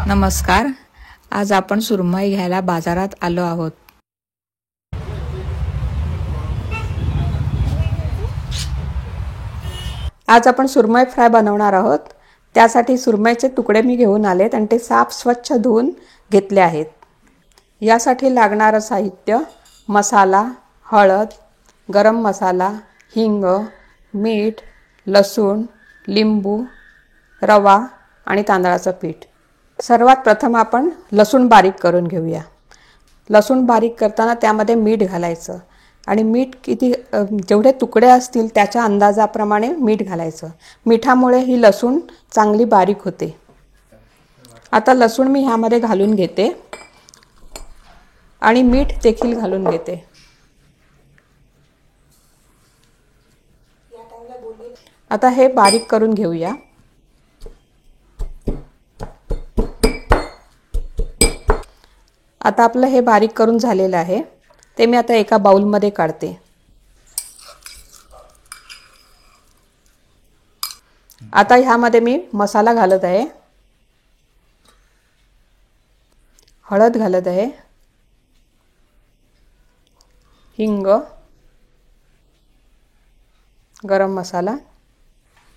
नमस्कार. आज आपण सुरमई घ्यायला बाजारात आलो आहोत. आज आपण सुरमई फ्राय बनवणार आहोत. त्यासाठी सुरमईचे तुकडे मी घेऊन आलेत आणि ते साफ स्वच्छ धुवून घेतले आहेत. यासाठी लागणारं साहित्य: मसाला, हळद, गरम मसाला, हिंग, मीठ, लसूण, लिंबू, रवा आणि तांदळाचं पीठ. सर्वात प्रथम आपण लसूण बारीक करून घेऊया. लसूण बारीक करताना त्यामध्ये मीठ घालायचं आणि मीठ जेवढे तुकडे असतील त्याच्या अंदाजाप्रमाणे मीठ घालायचं. मिठामुळे ही लसूण चांगली बारीक होते. आता लसूण मी ह्यामध्ये घालून घेते आणि मीठ देखील घालून घेते. आता हे बारीक करून घेऊया. आता आपलं हे बारीक करून झालेलं आहे. ते मी आता एका बाउलमध्ये काढते. आता ह्यामध्ये मी मसाला घालत आहे. हळद घालत आहे, हिंग, गरम मसाला,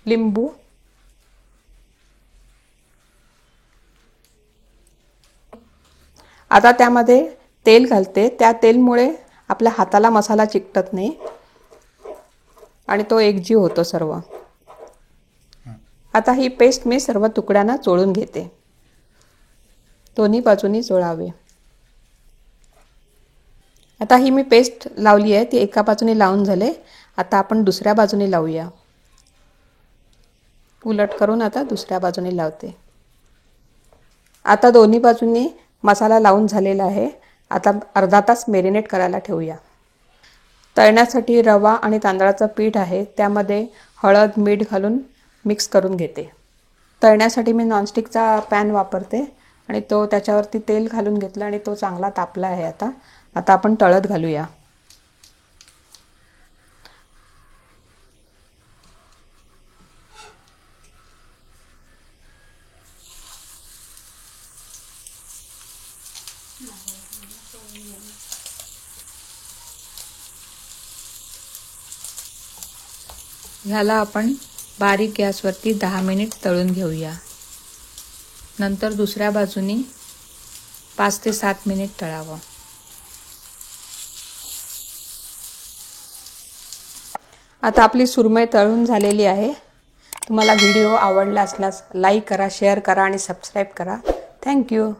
लिंबू, आता त्यामध्ये तेल घालते. त्या तेलमुळे आपल्या हाताला मसाला चिकटत नाही आणि तो एकजीव होतो सर्व. आता ही पेस्ट मी सर्व तुकड्यांना चोळून घेते. दोन्ही बाजूनी चोळावे. आता ही मी पेस्ट लावली आहे, ती एका बाजूने लावून झाले. आता आपण दुसऱ्या बाजूने लावूया. उलट करून आता दुसऱ्या बाजूने लावते. आता दोन्ही बाजूंनी मसाला लावून झालेला आहे. आता अर्धा तास मॅरिनेट करायला ठेवूया. तळण्यासाठी रवा आणि तांदळाचं पीठ आहे, त्यामध्ये हळद, मीठ घालून मिक्स करून घेते. तळण्यासाठी मी नॉनस्टिकचा पॅन वापरते आणि त्याच्यावरती तेल घालून घेतलं आणि तो चांगला तापला आहे. आता आपण तळत घालूया. ह्याला आपण बारीक गॅसवरती 10 मिनिट तळून घेऊया. नंतर दुसऱ्या बाजूनी 5 ते 7 मिनिट तळावं. आता आपली सुरमई तळून झालेली आहे. तुम्हाला व्हिडिओ आवडला असल्यास लाईक करा, शेअर करा आणि सबस्क्राईब करा. थँक्यू.